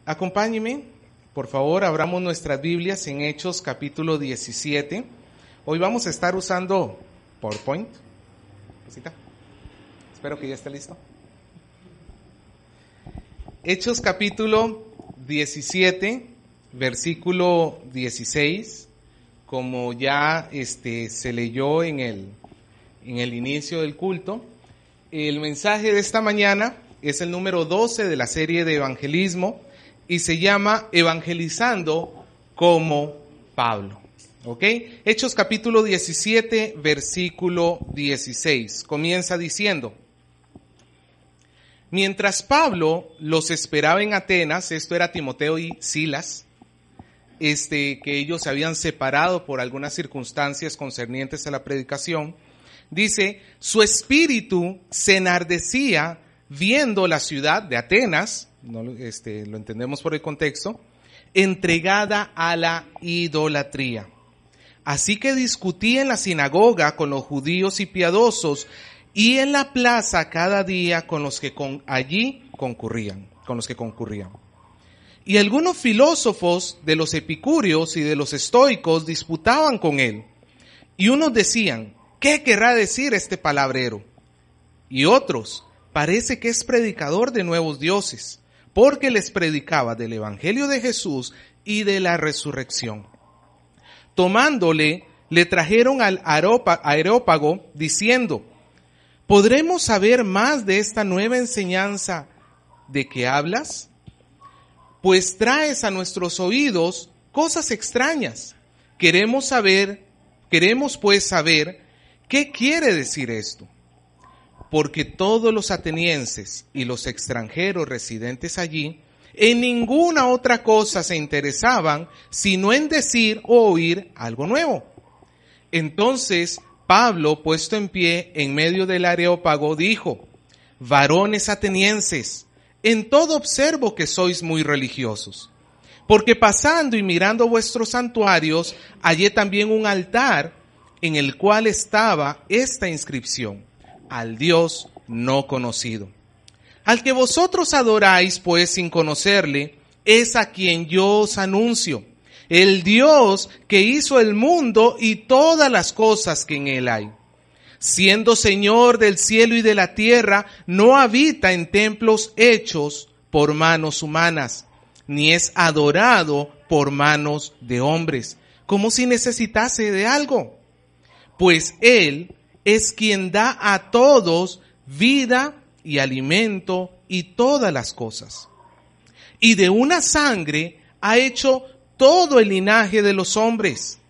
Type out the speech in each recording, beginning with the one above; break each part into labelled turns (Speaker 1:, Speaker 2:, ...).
Speaker 1: Acompáñenme, por favor, abramos nuestras Biblias en Hechos capítulo 17. Hoy vamos a estar usando PowerPoint. Espero que ya esté listo. Hechos capítulo 17, versículo 16, como ya se leyó en el inicio del culto. El mensaje de esta mañana es el número 12 de la serie de evangelismo y se llama Evangelizando como Pablo. ¿Ok? Hechos capítulo 17, versículo 16. Comienza diciendo: mientras Pablo los esperaba en Atenas, esto era Timoteo y Silas, que ellos se habían separado por algunas circunstancias concernientes a la predicación, dice, su espíritu se enardecía viendo la ciudad de Atenas, lo entendemos por el contexto, entregada a la idolatría. Así que discutía en la sinagoga con los judíos y piadosos, y en la plaza cada día con los que allí concurrían. Y algunos filósofos de los epicúreos y de los estoicos disputaban con él. Y unos decían, ¿qué querrá decir este palabrero? Y otros, parece que es predicador de nuevos dioses, porque les predicaba del evangelio de Jesús y de la resurrección. Tomándole, le trajeron al Areópago diciendo, ¿podremos saber más de esta nueva enseñanza de que hablas? Pues traes a nuestros oídos cosas extrañas. Queremos pues saber qué quiere decir esto. Porque todos los atenienses y los extranjeros residentes allí en ninguna otra cosa se interesaban sino en decir o oír algo nuevo. Entonces Pablo, puesto en pie en medio del Areópago, dijo, varones atenienses, en todo observo que sois muy religiosos, porque pasando y mirando vuestros santuarios, hallé también un altar en el cual estaba esta inscripción, al Dios no conocido. Al que vosotros adoráis, pues, sin conocerle, es a quien yo os anuncio, el Dios que hizo el mundo y todas las cosas que en él hay. Siendo Señor del cielo y de la tierra, no habita en templos hechos por manos humanas, ni es adorado por manos de hombres, como si necesitase de algo. Pues Él es quien da a todos vida y alimento y todas las cosas. Y de una sangre ha hecho todo el linaje de los hombres,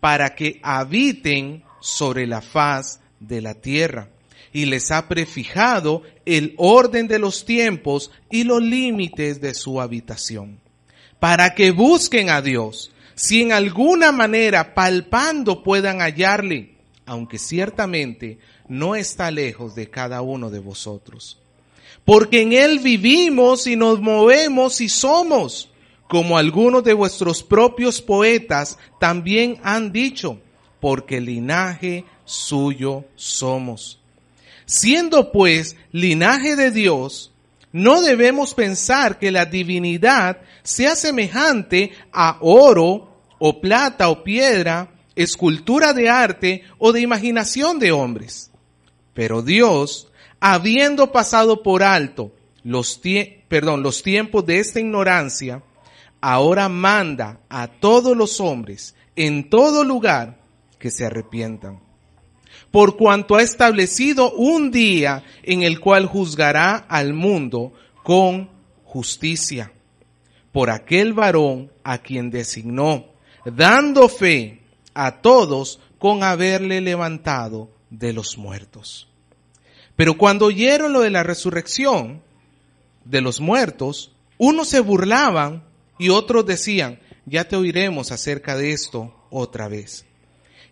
Speaker 1: para que habiten sobre la faz de la tierra, y les ha prefijado el orden de los tiempos y los límites de su habitación, para que busquen a Dios, si en alguna manera palpando puedan hallarle, aunque ciertamente no está lejos de cada uno de vosotros. Porque en él vivimos y nos movemos y somos, como algunos de vuestros propios poetas también han dicho, porque linaje suyo somos. Siendo pues linaje de Dios, no debemos pensar que la divinidad sea semejante a oro o plata o piedra, escultura de arte o de imaginación de hombres. Pero Dios, habiendo pasado por alto los tiempos de esta ignorancia, ahora manda a todos los hombres en todo lugar que se arrepientan. Por cuanto ha establecido un día en el cual juzgará al mundo con justicia, por aquel varón a quien designó, dando fe a todos con haberle levantado de los muertos. Pero cuando oyeron lo de la resurrección de los muertos, unos se burlaban y otros decían, ya te oiremos acerca de esto otra vez.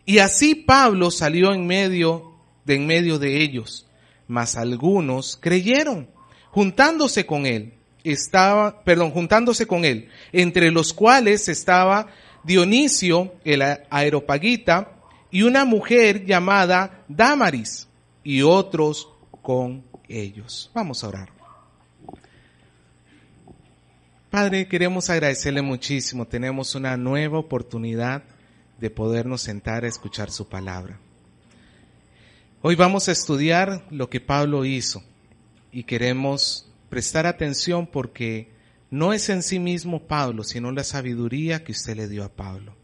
Speaker 1: Y así Pablo salió en medio de ellos, mas algunos creyeron, juntándose con él, entre los cuales estaba Dionisio, el Areopagita, y una mujer llamada Dámaris, y otros con ellos. Vamos a orar. Padre, queremos agradecerle muchísimo. Tenemos una nueva oportunidad de podernos sentar a escuchar su palabra. Hoy vamos a estudiar lo que Pablo hizo y queremos prestar atención porque no es en sí mismo Pablo, sino la sabiduría que usted le dio a Pablo.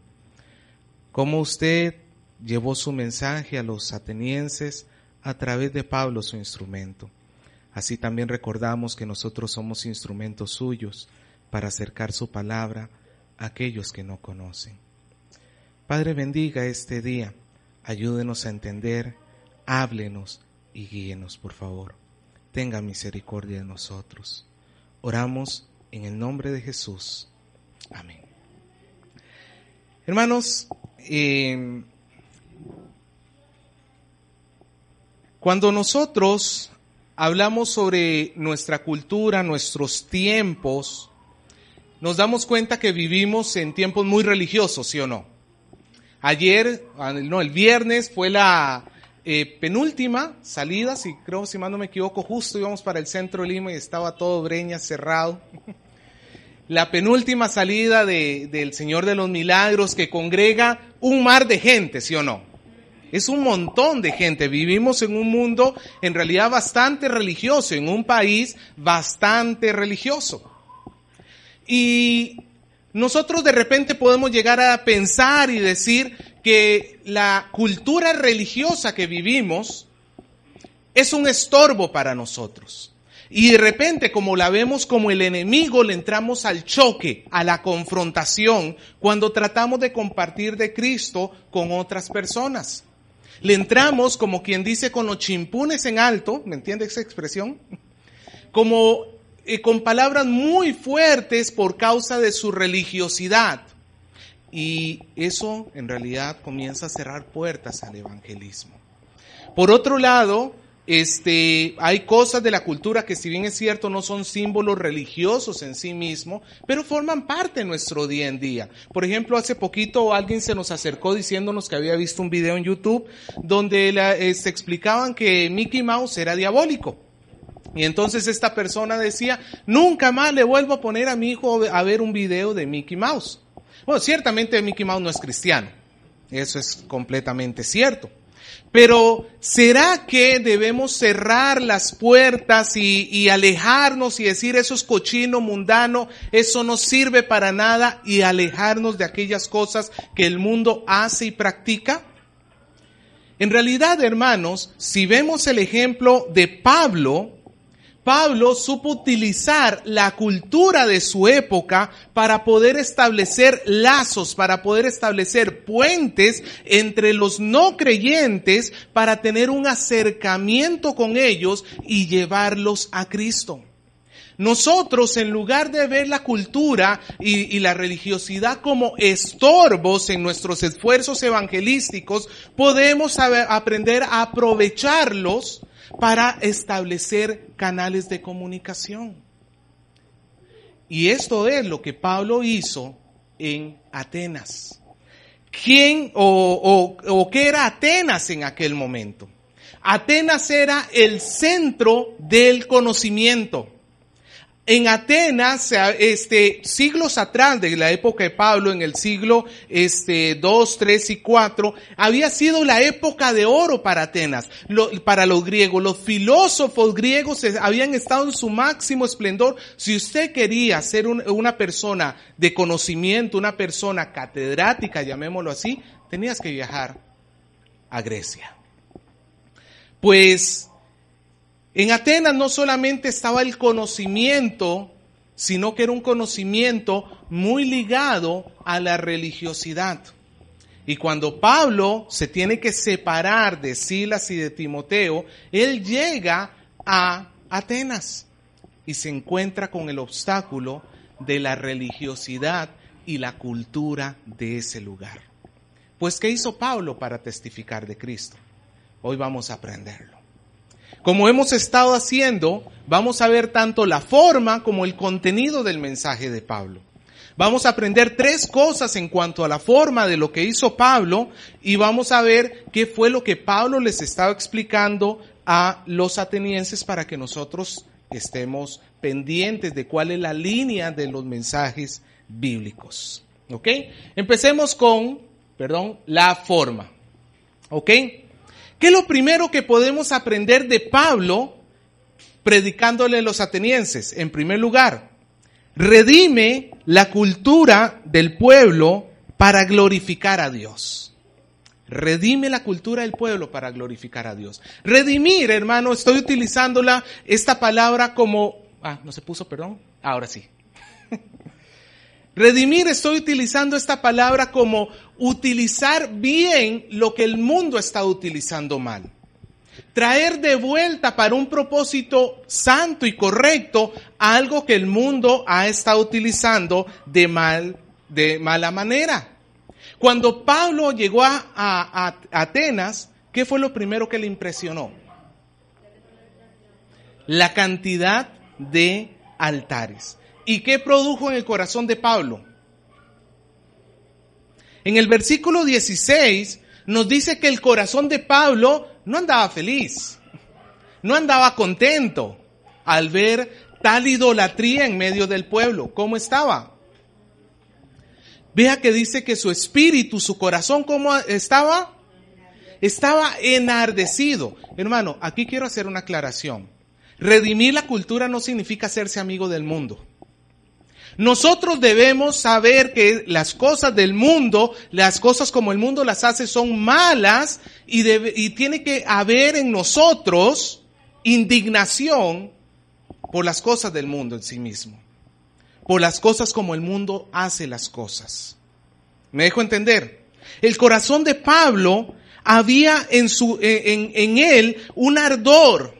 Speaker 1: Cómo usted llevó su mensaje a los atenienses a través de Pablo, su instrumento. Así también recordamos que nosotros somos instrumentos suyos para acercar su palabra a aquellos que no conocen. Padre, bendiga este día, ayúdenos a entender, háblenos y guíenos, por favor. Tenga misericordia de nosotros. Oramos en el nombre de Jesús. Amén. Hermanos, cuando nosotros hablamos sobre nuestra cultura, nuestros tiempos, nos damos cuenta que vivimos en tiempos muy religiosos, ¿sí o no? El viernes fue la penúltima salida, si mal no me equivoco, justo íbamos para el centro de Lima y estaba todo Breñas cerrado. La penúltima salida del Señor de los Milagros, que congrega un mar de gente, ¿sí o no? Es un montón de gente. Vivimos en un mundo en realidad bastante religioso, en un país bastante religioso. Y nosotros de repente podemos llegar a pensar y decir que la cultura religiosa que vivimos es un estorbo para nosotros. Y de repente, como la vemos como el enemigo, le entramos al choque, a la confrontación, cuando tratamos de compartir de Cristo con otras personas. Le entramos, como quien dice, con los chimpunes en alto, ¿me entiende esa expresión? Como con palabras muy fuertes por causa de su religiosidad. Y eso en realidad comienza a cerrar puertas al evangelismo. Por otro lado, hay cosas de la cultura que, si bien es cierto, no son símbolos religiosos en sí mismos, pero forman parte de nuestro día en día. Por ejemplo, hace poquito alguien se nos acercó diciéndonos que había visto un video en YouTube donde se explicaban que Mickey Mouse era diabólico. Y entonces esta persona decía, nunca más le vuelvo a poner a mi hijo a ver un video de Mickey Mouse. Bueno, ciertamente Mickey Mouse no es cristiano. Eso es completamente cierto. Pero ¿será que debemos cerrar las puertas y alejarnos y decir eso es cochino, mundano, eso no sirve para nada, y alejarnos de aquellas cosas que el mundo hace y practica? En realidad, hermanos, si vemos el ejemplo de Pablo supo utilizar la cultura de su época para poder establecer lazos, para poder establecer puentes entre los no creyentes, para tener un acercamiento con ellos y llevarlos a Cristo. Nosotros, en lugar de ver la cultura y la religiosidad como estorbos en nuestros esfuerzos evangelísticos, podemos aprender a aprovecharlos para establecer canales de comunicación. Y esto es lo que Pablo hizo en Atenas. ¿Qué era Atenas en aquel momento? Atenas era el centro del conocimiento. En Atenas, siglos atrás de la época de Pablo, en el siglo 2, 3 y 4, había sido la época de oro para Atenas, para los griegos. Los filósofos griegos habían estado en su máximo esplendor. Si usted quería ser una persona de conocimiento, una persona catedrática, llamémoslo así, tenías que viajar a Grecia. Pues en Atenas no solamente estaba el conocimiento, sino que era un conocimiento muy ligado a la religiosidad. Y cuando Pablo se tiene que separar de Silas y de Timoteo, él llega a Atenas y se encuentra con el obstáculo de la religiosidad y la cultura de ese lugar. Pues, ¿qué hizo Pablo para testificar de Cristo? Hoy vamos a aprenderlo. Como hemos estado haciendo, vamos a ver tanto la forma como el contenido del mensaje de Pablo. Vamos a aprender 3 cosas en cuanto a la forma de lo que hizo Pablo y vamos a ver qué fue lo que Pablo les estaba explicando a los atenienses para que nosotros estemos pendientes de cuál es la línea de los mensajes bíblicos. ¿Ok? Empecemos con, la forma. ¿Ok? ¿Qué es lo primero que podemos aprender de Pablo predicándole a los atenienses? En primer lugar, redime la cultura del pueblo para glorificar a Dios. Redime la cultura del pueblo para glorificar a Dios. Redimir, hermano, estoy utilizando esta palabra como... no se puso, perdón. Ahora sí. Redimir, estoy utilizando esta palabra como utilizar bien lo que el mundo está utilizando mal. Traer de vuelta para un propósito santo y correcto algo que el mundo ha estado utilizando de mala manera. Cuando Pablo llegó a Atenas, ¿qué fue lo primero que le impresionó? La cantidad de altares. ¿Y qué produjo en el corazón de Pablo? En el versículo 16 nos dice que el corazón de Pablo no andaba feliz, no andaba contento al ver tal idolatría en medio del pueblo. ¿Cómo estaba? Vea que dice que su espíritu, su corazón, ¿cómo estaba? Estaba enardecido. Hermano, aquí quiero hacer una aclaración. Redimir la cultura no significa hacerse amigo del mundo. Nosotros debemos saber que las cosas del mundo, las cosas como el mundo las hace son malas y tiene que haber en nosotros indignación por las cosas del mundo en sí mismo. Por las cosas como el mundo hace las cosas. ¿Me dejo entender? El corazón de Pablo había en él un ardor.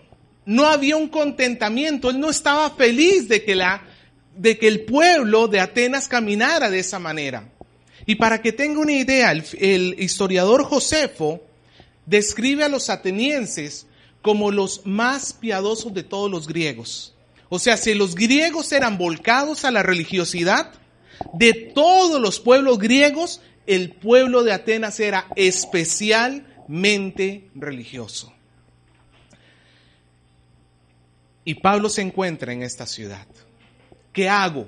Speaker 1: No había un contentamiento. Él no estaba feliz de que el pueblo de Atenas caminara de esa manera. Y para que tenga una idea, el historiador Josefo describe a los atenienses como los más piadosos de todos los griegos. O sea, si los griegos eran volcados a la religiosidad, de todos los pueblos griegos, el pueblo de Atenas era especialmente religioso. Y Pablo se encuentra en esta ciudad. ¿Qué hago?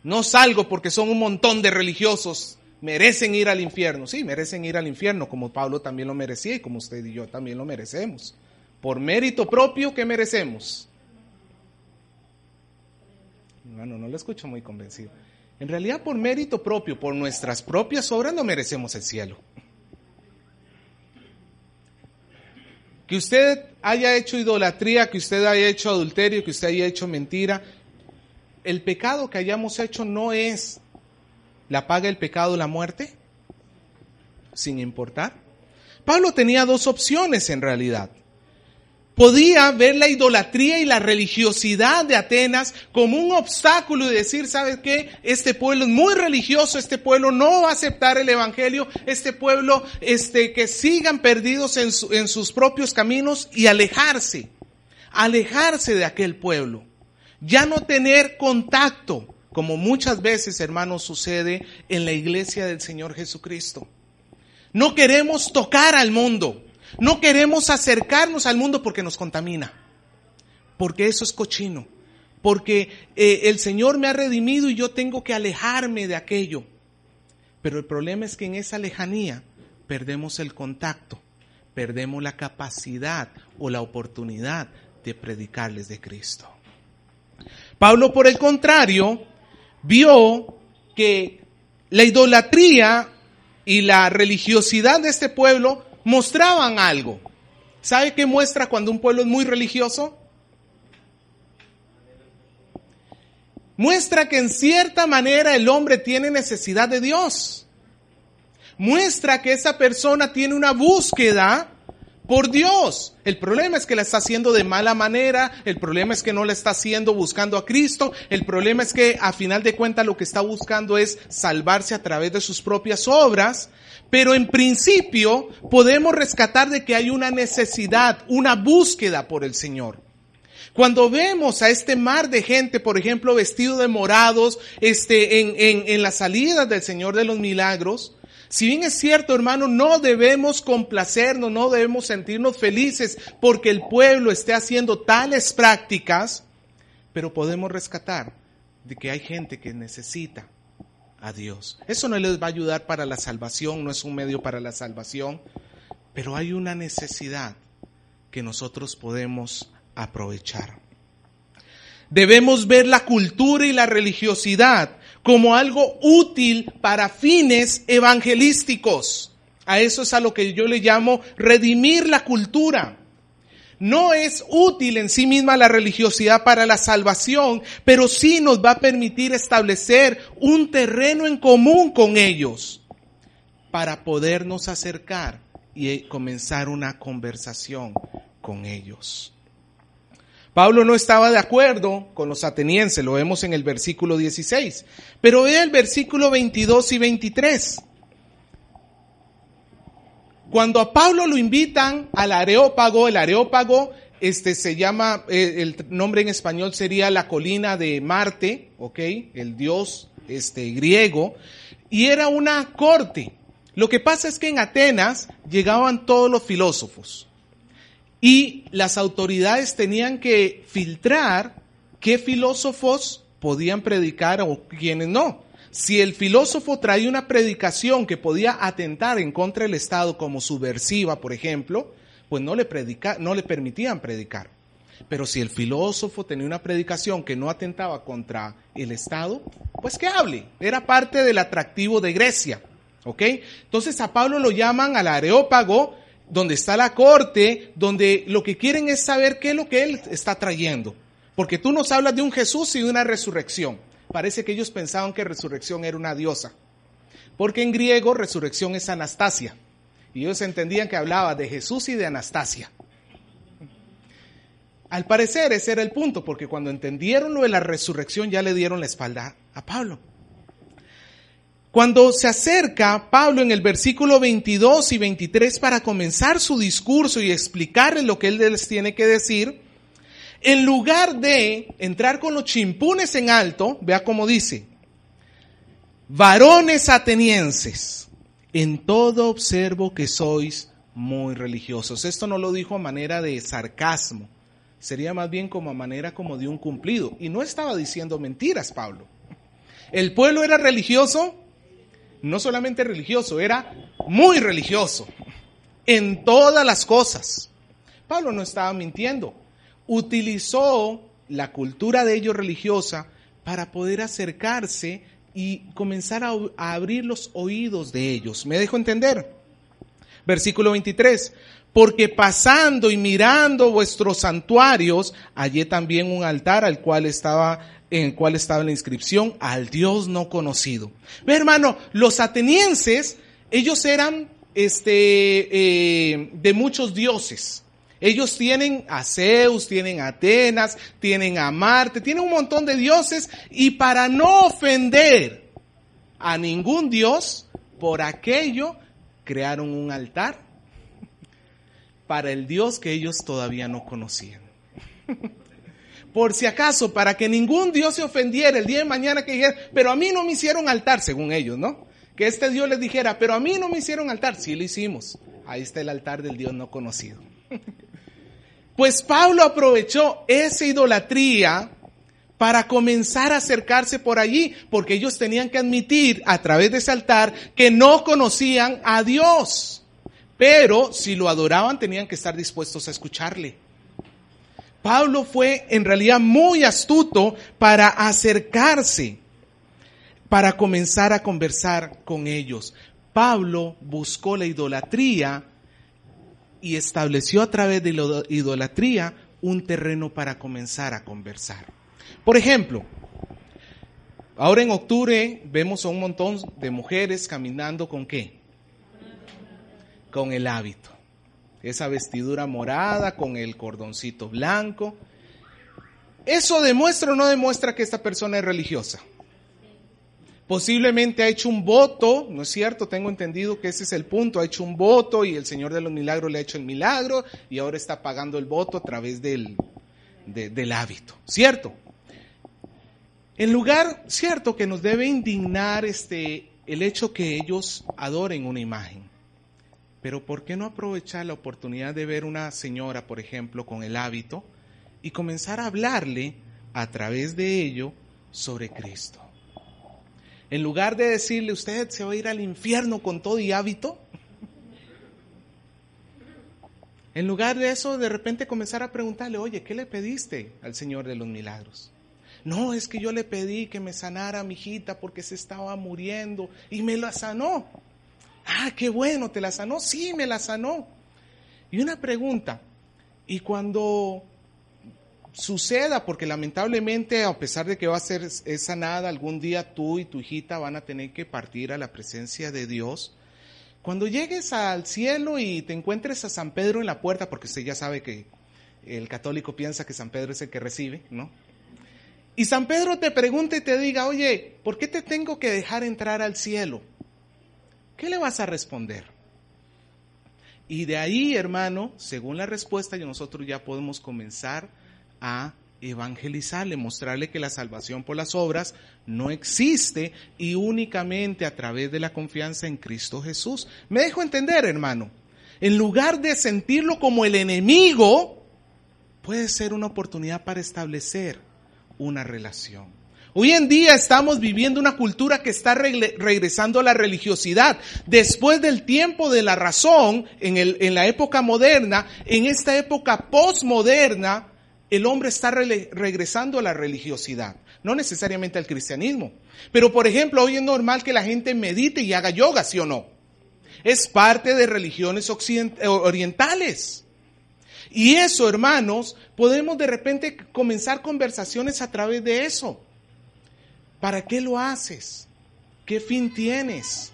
Speaker 1: No salgo porque son un montón de religiosos. Merecen ir al infierno. Sí, merecen ir al infierno, como Pablo también lo merecía y como usted y yo también lo merecemos. Por mérito propio, ¿qué merecemos? Bueno, no lo escucho muy convencido. En realidad, por mérito propio, por nuestras propias obras, no merecemos el cielo. Que usted haya hecho idolatría, que usted haya hecho adulterio, que usted haya hecho mentira, el pecado que hayamos hecho no es la paga del pecado, la muerte, sin importar. Pablo tenía dos opciones en realidad. Podía ver la idolatría y la religiosidad de Atenas como un obstáculo y decir, ¿sabes qué? Este pueblo es muy religioso, este pueblo no va a aceptar el evangelio, este pueblo que sigan perdidos en sus propios caminos y alejarse de aquel pueblo. Ya no tener contacto, como muchas veces, hermanos, sucede en la iglesia del Señor Jesucristo. No queremos tocar al mundo. No queremos acercarnos al mundo porque nos contamina, porque eso es cochino, porque el Señor me ha redimido y yo tengo que alejarme de aquello. Pero el problema es que en esa lejanía perdemos el contacto, perdemos la capacidad o la oportunidad de predicarles de Cristo. Pablo, por el contrario, vio que la idolatría y la religiosidad de este pueblo mostraban algo. ¿Sabe qué muestra cuando un pueblo es muy religioso? Muestra que en cierta manera el hombre tiene necesidad de Dios. Muestra que esa persona tiene una búsqueda por Dios. El problema es que la está haciendo de mala manera. El problema es que no la está haciendo buscando a Cristo. El problema es que a final de cuentas lo que está buscando es salvarse a través de sus propias obras. Pero en principio podemos rescatar de que hay una necesidad, una búsqueda por el Señor. Cuando vemos a este mar de gente, por ejemplo, vestido de morados, en la salida del Señor de los Milagros, si bien es cierto, hermano, no debemos complacernos, no debemos sentirnos felices porque el pueblo esté haciendo tales prácticas, pero podemos rescatar de que hay gente que necesita a Dios. Eso no les va a ayudar para la salvación, no es un medio para la salvación, pero hay una necesidad que nosotros podemos aprovechar. Debemos ver la cultura y la religiosidad como algo útil para fines evangelísticos. A eso es a lo que yo le llamo redimir la cultura. No es útil en sí misma la religiosidad para la salvación, pero sí nos va a permitir establecer un terreno en común con ellos para podernos acercar y comenzar una conversación con ellos. Pablo no estaba de acuerdo con los atenienses, lo vemos en el versículo 16, pero vea el versículo 22 y 23. Cuando a Pablo lo invitan al Areópago, el Areópago se llama, el nombre en español sería la colina de Marte, ¿ok? El dios griego, y era una corte. Lo que pasa es que en Atenas llegaban todos los filósofos y las autoridades tenían que filtrar qué filósofos podían predicar o quiénes no. Si el filósofo traía una predicación que podía atentar en contra del Estado como subversiva, por ejemplo, pues no le permitían predicar. Pero si el filósofo tenía una predicación que no atentaba contra el Estado, pues que hable. Era parte del atractivo de Grecia, ¿ok? Entonces a Pablo lo llaman al Areópago, donde está la corte, donde lo que quieren es saber qué es lo que él está trayendo. Porque tú nos hablas de un Jesús y de una resurrección. Parece que ellos pensaban que resurrección era una diosa. Porque en griego resurrección es Anastasia. Y ellos entendían que hablaba de Jesús y de Anastasia. Al parecer ese era el punto, porque cuando entendieron lo de la resurrección ya le dieron la espalda a Pablo. Cuando se acerca Pablo en el versículo 22 y 23 para comenzar su discurso y explicarles lo que él les tiene que decir, en lugar de entrar con los chimpunes en alto, vea cómo dice: varones atenienses, en todo observo que sois muy religiosos. Esto no lo dijo a manera de sarcasmo, sería más bien como a manera como de un cumplido. Y no estaba diciendo mentiras Pablo. El pueblo era religioso, no solamente religioso, era muy religioso en todas las cosas. Pablo no estaba mintiendo. Utilizó la cultura de ellos religiosa para poder acercarse y comenzar a abrir los oídos de ellos. ¿Me dejo entender? Versículo 23. Porque pasando y mirando vuestros santuarios, hallé también un altar en el cual estaba la inscripción: al Dios no conocido. Ve, hermano, los atenienses, ellos eran de muchos dioses. Ellos tienen a Zeus, tienen a Atenas, tienen a Marte, tienen un montón de dioses, y para no ofender a ningún dios, por aquello crearon un altar para el Dios que ellos todavía no conocían. Por si acaso, para que ningún Dios se ofendiera el día de mañana, que dijera: pero a mí no me hicieron altar, según ellos, ¿no? Que este Dios les dijera: pero a mí no me hicieron altar. Sí lo hicimos. Ahí está el altar del Dios no conocido. Pues Pablo aprovechó esa idolatría para comenzar a acercarse por allí, porque ellos tenían que admitir a través de ese altar que no conocían a Dios. Pero si lo adoraban, tenían que estar dispuestos a escucharle. Pablo fue en realidad muy astuto para acercarse, para comenzar a conversar con ellos. Pablo buscó la idolatría y estableció a través de la idolatría un terreno para comenzar a conversar. Por ejemplo, ahora en octubre vemos a un montón de mujeres caminando ¿con qué? Con el hábito. Esa vestidura morada con el cordoncito blanco. ¿Eso demuestra o no demuestra que esta persona es religiosa? Posiblemente ha hecho un voto, ¿no es cierto? Tengo entendido que ese es el punto. Ha hecho un voto y el Señor de los Milagros le ha hecho el milagro y ahora está pagando el voto a través del hábito, ¿cierto? En lugar, cierto, que nos debe indignar el hecho que ellos adoren una imagen. Pero ¿por qué no aprovechar la oportunidad de ver una señora, por ejemplo, con el hábito y comenzar a hablarle a través de ello sobre Cristo. En lugar de decirle, usted se va a ir al infierno con todo y hábito, en lugar de eso, de repente comenzar a preguntarle, oye, ¿qué le pediste al Señor de los milagros? No, es que yo le pedí que me sanara a mi hijita porque se estaba muriendo y me la sanó. Ah, qué bueno, ¿te la sanó? Sí, me la sanó. Y una pregunta, y cuando suceda, porque lamentablemente a pesar de que va a ser sanada, algún día tú y tu hijita van a tener que partir a la presencia de Dios. Cuando llegues al cielo y te encuentres a San Pedro en la puerta, porque usted ya sabe que el católico piensa que San Pedro es el que recibe, ¿no? Y San Pedro te pregunta y te diga, oye, ¿por qué te tengo que dejar entrar al cielo? ¿Qué le vas a responder? Y de ahí, hermano, según la respuesta, nosotros ya podemos comenzar a evangelizarle, mostrarle que la salvación por las obras no existe y únicamente a través de la confianza en Cristo Jesús. ¿Me dejo entender, hermano? En lugar de sentirlo como el enemigo, puede ser una oportunidad para establecer una relación. Hoy en día estamos viviendo una cultura que está regresando a la religiosidad. Después del tiempo de la razón, en la época moderna, en esta época postmoderna, el hombre está regresando a la religiosidad, no necesariamente al cristianismo. Pero, por ejemplo, hoy es normal que la gente medite y haga yoga, ¿sí o no? Es parte de religiones orientales. Y eso, hermanos, podemos de repente comenzar conversaciones a través de eso. ¿Para qué lo haces? ¿Qué fin tienes?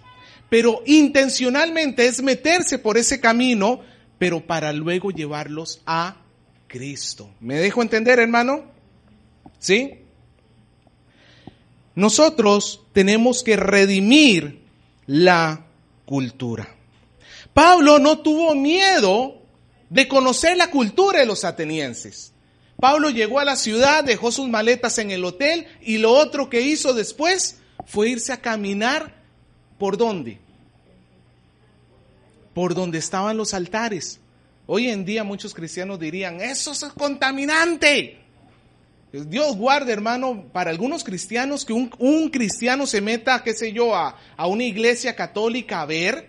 Speaker 1: Pero intencionalmente es meterse por ese camino, pero para luego llevarlos a Cristo. ¿Me dejo entender, hermano? ¿Sí? Nosotros tenemos que redimir la cultura. Pablo no tuvo miedo de conocer la cultura de los atenienses. Pablo llegó a la ciudad, dejó sus maletas en el hotel y lo otro que hizo después fue irse a caminar. ¿Por dónde? Por donde estaban los altares. Hoy en día muchos cristianos dirían, eso es contaminante. Dios guarde, hermano, para algunos cristianos que un cristiano se meta, qué sé yo, a una iglesia católica a ver,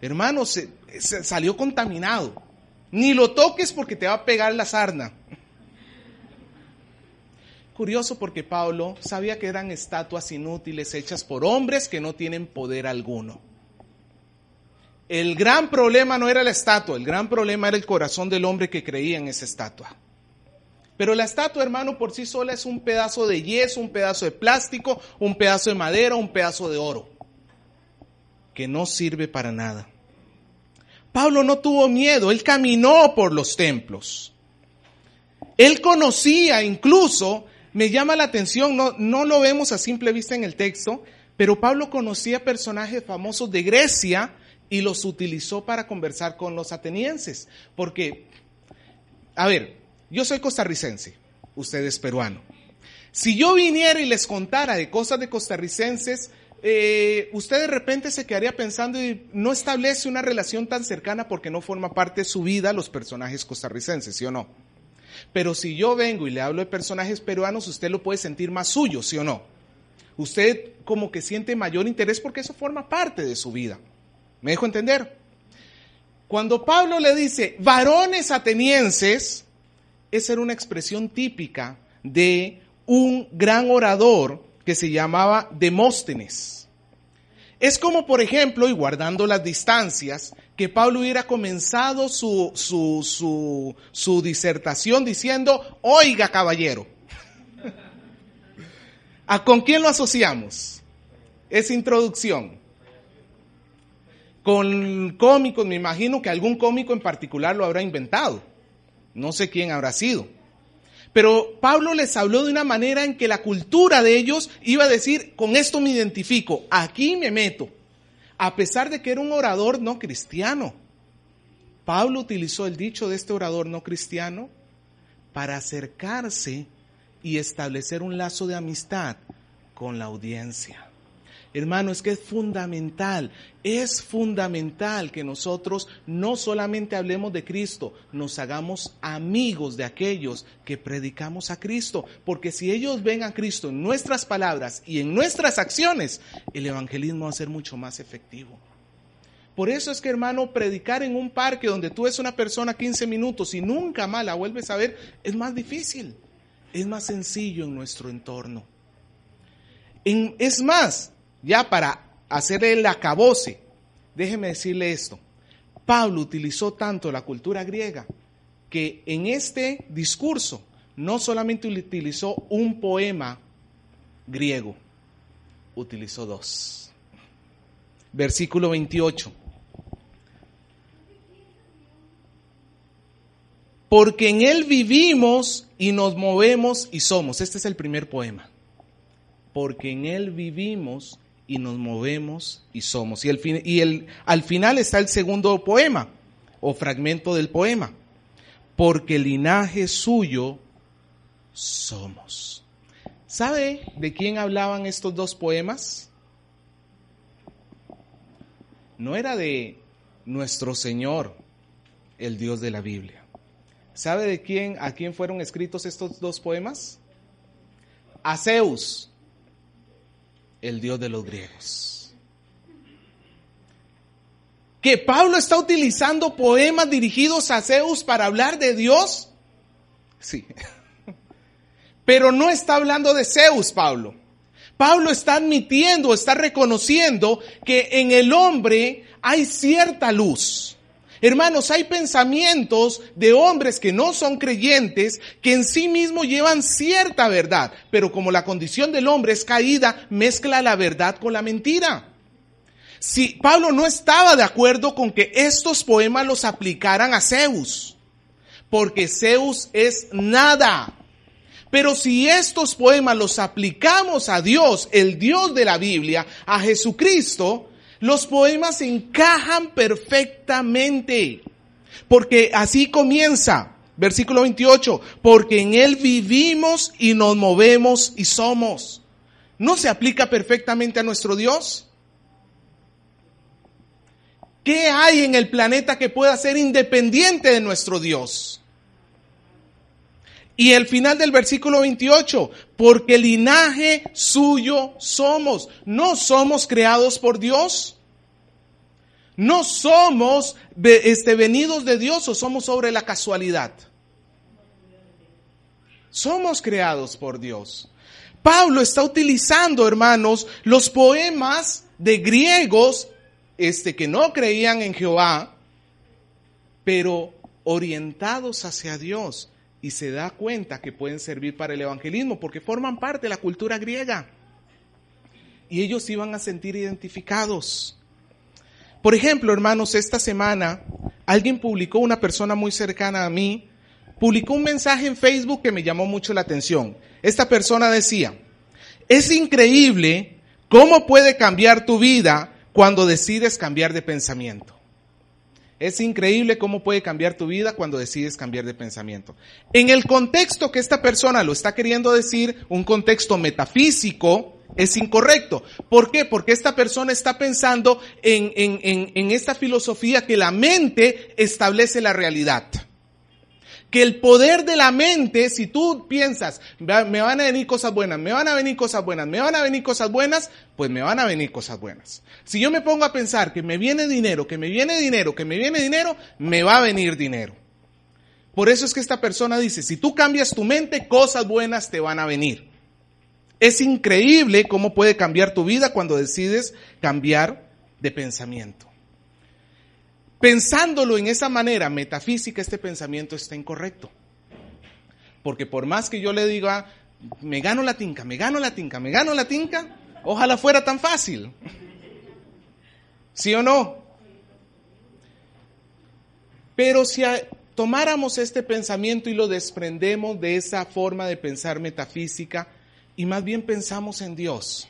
Speaker 1: hermano, se salió contaminado. Ni lo toques porque te va a pegar la sarna. Curioso porque Pablo sabía que eran estatuas inútiles hechas por hombres que no tienen poder alguno. El gran problema no era la estatua, el gran problema era el corazón del hombre que creía en esa estatua. Pero la estatua, hermano, por sí sola es un pedazo de yeso, un pedazo de plástico, un pedazo de madera, un pedazo de oro, que no sirve para nada. Pablo no tuvo miedo, él caminó por los templos. Él conocía incluso, me llama la atención, no lo vemos a simple vista en el texto, pero Pablo conocía personajes famosos de Grecia y los utilizó para conversar con los atenienses. Porque, a ver, yo soy costarricense, usted es peruano. Si yo viniera y les contara de cosas de costarricenses, usted de repente se quedaría pensando y no establece una relación tan cercana porque no forma parte de su vida los personajes costarricenses, ¿sí o no? Pero si yo vengo y le hablo de personajes peruanos, usted lo puede sentir más suyo, ¿sí o no? Usted como que siente mayor interés porque eso forma parte de su vida. ¿Me dejo entender? Cuando Pablo le dice varones atenienses, esa era una expresión típica de un gran orador que se llamaba Demóstenes. Es como, por ejemplo, y guardando las distancias, que Pablo hubiera comenzado su disertación diciendo, oiga caballero. ¿Con quién lo asociamos? Esa introducción. Con cómicos, me imagino que algún cómico en particular lo habrá inventado. No sé quién habrá sido. Pero Pablo les habló de una manera en que la cultura de ellos iba a decir, con esto me identifico, aquí me meto. A pesar de que era un orador no cristiano. Pablo utilizó el dicho de este orador no cristiano para acercarse y establecer un lazo de amistad con la audiencia. Hermano, es que es fundamental que nosotros no solamente hablemos de Cristo, nos hagamos amigos de aquellos que predicamos a Cristo, porque si ellos ven a Cristo en nuestras palabras y en nuestras acciones, el evangelismo va a ser mucho más efectivo. Por eso es que, hermano, predicar en un parque donde tú ves una persona 15 minutos y nunca más la vuelves a ver, es más difícil, es más sencillo en nuestro entorno. Es más, ya para hacer el acabose, déjeme decirle esto. Pablo utilizó tanto la cultura griega que en este discurso no solamente utilizó un poema griego, utilizó dos. Versículo 28. Porque en él vivimos y nos movemos y somos. Este es el primer poema. Porque en él vivimos y nos movemos y somos. Al final está el segundo poema o fragmento del poema. Porque linaje suyo somos. ¿Sabe de quién hablaban estos dos poemas? No era de nuestro Señor, el Dios de la Biblia. ¿Sabe a quién fueron escritos estos dos poemas? A Zeus, el Dios de los griegos. ¿Que Pablo está utilizando poemas dirigidos a Zeus para hablar de Dios? Sí. Pero no está hablando de Zeus, Pablo. Pablo está admitiendo, está reconociendo que en el hombre hay cierta luz. Hermanos, hay pensamientos de hombres que no son creyentes, que en sí mismos llevan cierta verdad, pero como la condición del hombre es caída, mezcla la verdad con la mentira. Si Pablo no estaba de acuerdo con que estos poemas los aplicaran a Zeus, porque Zeus es nada. Pero si estos poemas los aplicamos a Dios, el Dios de la Biblia, a Jesucristo, los poemas encajan perfectamente, porque así comienza, versículo 28, porque en él vivimos y nos movemos y somos. ¿No se aplica perfectamente a nuestro Dios? ¿Qué hay en el planeta que pueda ser independiente de nuestro Dios? Y el final del versículo 28, porque linaje suyo somos. No somos creados por Dios. No somos venidos de Dios o somos sobre la casualidad. Somos creados por Dios. Pablo está utilizando, hermanos, los poemas de griegos que no creían en Jehová, pero orientados hacia Dios. Y se da cuenta que pueden servir para el evangelismo porque forman parte de la cultura griega. Y ellos se iban a sentir identificados. Por ejemplo, hermanos, esta semana una persona muy cercana a mí, publicó un mensaje en Facebook que me llamó mucho la atención. Esta persona decía, es increíble cómo puede cambiar tu vida cuando decides cambiar de pensamiento. Es increíble cómo puede cambiar tu vida cuando decides cambiar de pensamiento. En el contexto que esta persona lo está queriendo decir, un contexto metafísico, es incorrecto. ¿Por qué? Porque esta persona está pensando en esta filosofía que la mente establece la realidad. Que el poder de la mente, si tú piensas, me van a venir cosas buenas, me van a venir cosas buenas, me van a venir cosas buenas, pues me van a venir cosas buenas. Si yo me pongo a pensar que me viene dinero, que me viene dinero, que me viene dinero, me va a venir dinero. Por eso es que esta persona dice, si tú cambias tu mente, cosas buenas te van a venir. Es increíble cómo puede cambiar tu vida cuando decides cambiar de pensamiento. Pensándolo en esa manera metafísica, este pensamiento está incorrecto. Porque por más que yo le diga, me gano la tinca, ojalá fuera tan fácil. ¿Sí o no? Pero si tomáramos este pensamiento y lo desprendemos de esa forma de pensar metafísica y más bien pensamos en Dios.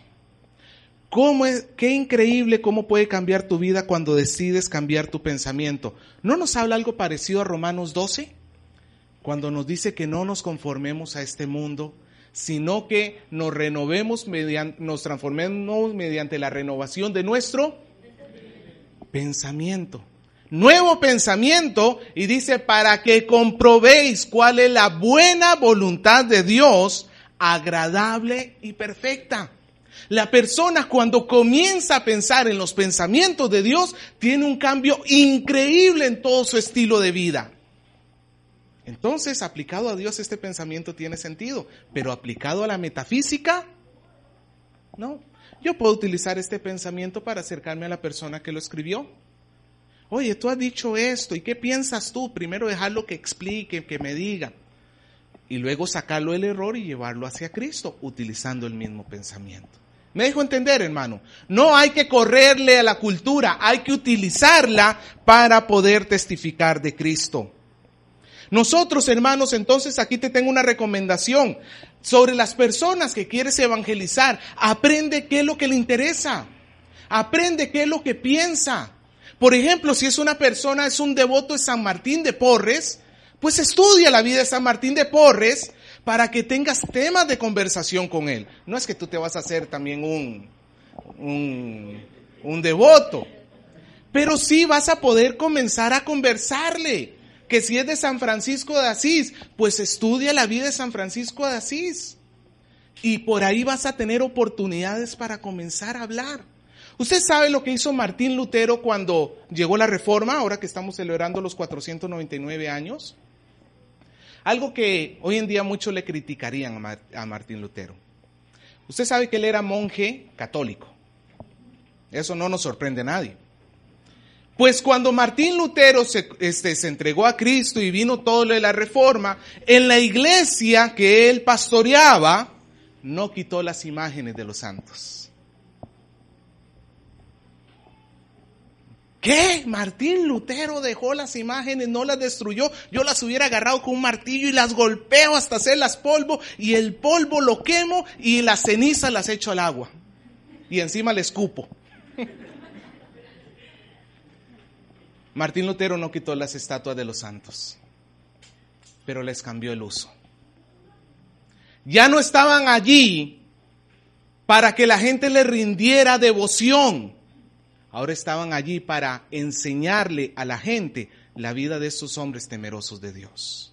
Speaker 1: Qué increíble cómo puede cambiar tu vida cuando decides cambiar tu pensamiento. ¿No nos habla algo parecido a Romanos 12? Cuando nos dice que no nos conformemos a este mundo, sino que nos nos transformemos mediante la renovación de nuestro pensamiento. Nuevo pensamiento, y dice, para que comprobéis cuál es la buena voluntad de Dios, agradable y perfecta. La persona cuando comienza a pensar en los pensamientos de Dios, tiene un cambio increíble en todo su estilo de vida. Entonces, aplicado a Dios, este pensamiento tiene sentido, pero aplicado a la metafísica, no. Yo puedo utilizar este pensamiento para acercarme a la persona que lo escribió. Oye, tú has dicho esto, ¿y qué piensas tú? Primero dejarlo que explique, que me diga. Y luego sacarlo del error y llevarlo hacia Cristo, utilizando el mismo pensamiento. ¿Me dejo entender, hermano? No hay que correrle a la cultura, hay que utilizarla para poder testificar de Cristo. Nosotros, hermanos, entonces aquí te tengo una recomendación sobre las personas que quieres evangelizar. Aprende qué es lo que le interesa. Aprende qué es lo que piensa. Por ejemplo, si es una persona, es un devoto de San Martín de Porres, pues estudia la vida de San Martín de Porres para que tengas temas de conversación con él. No es que tú te vas a hacer también un devoto, pero sí vas a poder comenzar a conversarle. Que si es de San Francisco de Asís, pues estudia la vida de San Francisco de Asís. Y por ahí vas a tener oportunidades para comenzar a hablar. Usted sabe lo que hizo Martín Lutero cuando llegó la Reforma, ahora que estamos celebrando los 499 años. Algo que hoy en día muchos le criticarían a Martín Lutero. Usted sabe que él era monje católico. Eso no nos sorprende a nadie. Pues cuando Martín Lutero se entregó a Cristo y vino todo lo de la Reforma, en la iglesia que él pastoreaba, no quitó las imágenes de los santos. ¿Qué? Martín Lutero dejó las imágenes, no las destruyó. Yo las hubiera agarrado con un martillo y las golpeo hasta hacerlas polvo, y el polvo lo quemo y las cenizas las echo al agua. Y encima le escupo. Martín Lutero no quitó las estatuas de los santos, pero les cambió el uso. Ya no estaban allí para que la gente le rindiera devoción. Ahora estaban allí para enseñarle a la gente la vida de estos hombres temerosos de Dios.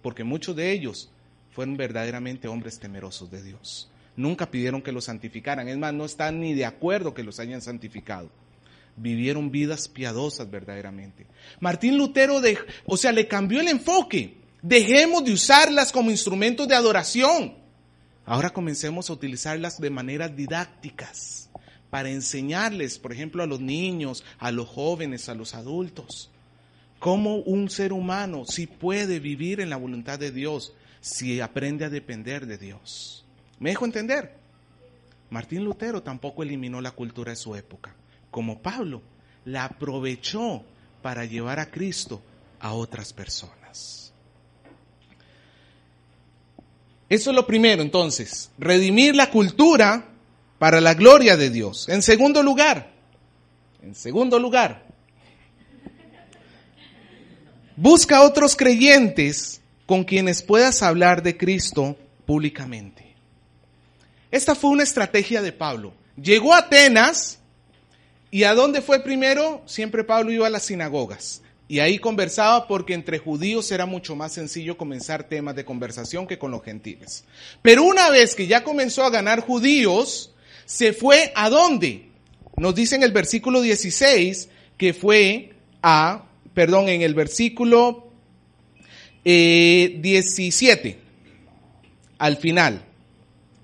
Speaker 1: Porque muchos de ellos fueron verdaderamente hombres temerosos de Dios. Nunca pidieron que los santificaran. Es más, no están ni de acuerdo que los hayan santificado. Vivieron vidas piadosas verdaderamente. Martín Lutero le cambió el enfoque. Dejemos de usarlas como instrumentos de adoración. Ahora comencemos a utilizarlas de maneras didácticas. Para enseñarles, por ejemplo, a los niños, a los jóvenes, a los adultos, cómo un ser humano sí puede vivir en la voluntad de Dios si aprende a depender de Dios. ¿Me dejo entender? Martín Lutero tampoco eliminó la cultura de su época. Como Pablo, la aprovechó para llevar a Cristo a otras personas. Eso es lo primero, entonces, redimir la cultura para la gloria de Dios. En segundo lugar, busca otros creyentes con quienes puedas hablar de Cristo públicamente. Esta fue una estrategia de Pablo. Llegó a Atenas, ¿y a dónde fue primero? Siempre Pablo iba a las sinagogas. Y ahí conversaba porque entre judíos era mucho más sencillo comenzar temas de conversación que con los gentiles. Pero una vez que ya comenzó a ganar judíos, se fue ¿a dónde? Nos dice en el versículo 16 que fue en el versículo 17, al final.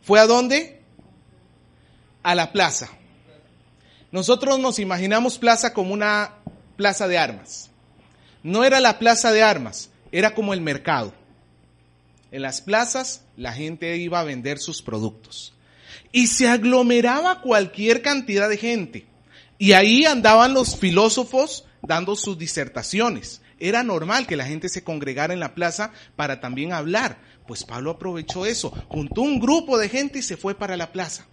Speaker 1: ¿Fue a dónde? A la plaza. Nosotros nos imaginamos plaza como una plaza de armas. No era la plaza de armas, era como el mercado. En las plazas la gente iba a vender sus productos. Y se aglomeraba cualquier cantidad de gente. Y ahí andaban los filósofos dando sus disertaciones. Era normal que la gente se congregara en la plaza para también hablar. Pues Pablo aprovechó eso, juntó un grupo de gente y se fue para la plaza.